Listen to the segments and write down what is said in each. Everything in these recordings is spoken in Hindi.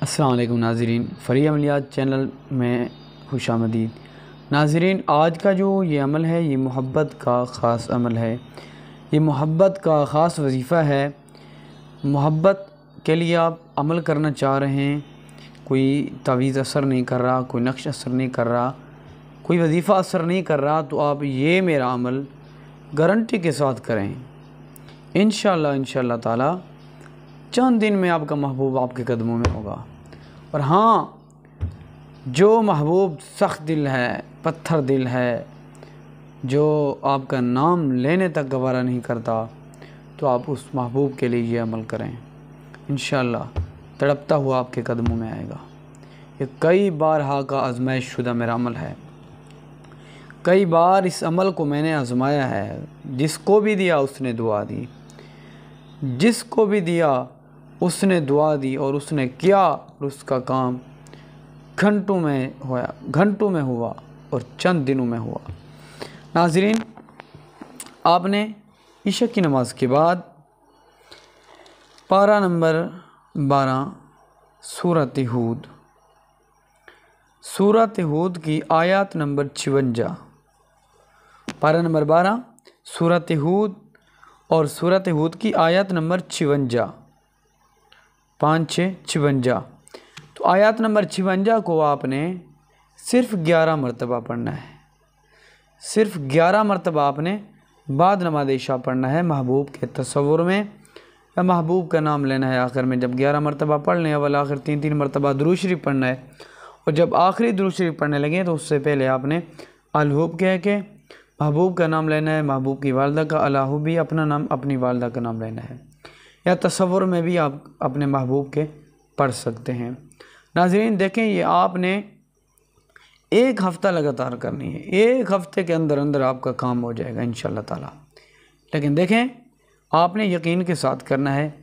अस्सलाम वालेकुम नाज़रीन, फ़री अमलियात चैनल में खुशामदीद। नाज़रीन, आज का जो ये अमल है ये मोहब्बत का ख़ास अमल है। ये मोहब्बत का ख़ास वजीफ़ा है। मोहब्बत के लिए आप अमल करना चाह रहे हैं, कोई तावीज़ असर नहीं कर रहा, कोई नक्श असर नहीं कर रहा, कोई वजीफ़ा असर नहीं कर रहा, तो आप ये मेरा अमल गारंटी के साथ करें। इंशाअल्लाह ताला चंद दिन में आपका महबूब आपके कदमों में होगा। और हाँ, जो महबूब सख्त दिल है, पत्थर दिल है, जो आपका नाम लेने तक गवारा नहीं करता, तो आप उस महबूब के लिए ये अमल करें। इंशाअल्लाह तड़पता हुआ आपके कदमों में आएगा। ये कई बार का आजमाइश शुदा मेरा अमल है। कई बार इस अमल को मैंने आजमाया है। जिसको भी दिया उसने दुआ दी, जिसको भी दिया उसने दुआ दी, और उसने किया और उसका काम घंटों में हुआ और चंद दिनों में हुआ। नाज़रीन, आपने ईशा की नमाज के बाद पारा नंबर 12 सूरत हूद की आयत नंबर 56, पारा नंबर 12 सूरत हूद और सूरत हूद की आयत नंबर 56, 5-6-56। तो आयत नंबर 56 को आपने सिर्फ़ 11 मरतबा पढ़ना है। सिर्फ़ 11 मरतबा आपने बाद नमाज इशा पढ़ना है, महबूब के तसव्वुर में, या महबूब का नाम लेना है आखिर में। जब 11 मरतबा पढ़ लें, अव्वल आखिर 3-3 मरतबा दुरूद शरीफ पढ़ना है, और जब आखिरी दुरूद शरीफ पढ़ने लगे तो उससे पहले आपने अलहूब कह के महबूब का नाम लेना है, महबूब की वालदा का, अलहूब भी अपना नाम, अपनी वालदा का नाम लेना है, या तसव्वुर में भी आप अपने महबूब के पढ़ सकते हैं। नाज़रीन देखें, ये आपने 1 हफ़्ता लगातार करनी है। 1 हफ़्ते के अंदर अंदर आपका काम हो जाएगा इंशाअल्लाह ताला। लेकिन देखें, आपने यकीन के साथ करना है।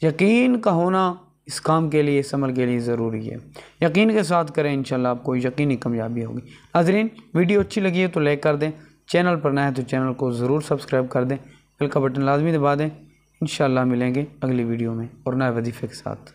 यकीन का होना इस काम के लिए, इस अमल के लिए ज़रूरी है। यकीन के साथ करें, इंशाअल्लाह आपको यकीनी कामयाबी होगी। नाज़रीन, वीडियो अच्छी लगी है तो लाइक कर दें, चैनल पर नया है तो चैनल को ज़रूर सब्सक्राइब कर दें, बेल का बटन लाजमी दबा दें। इंशाअल्लाह मिलेंगे अगली वीडियो में और नए वजीफ़े के साथ।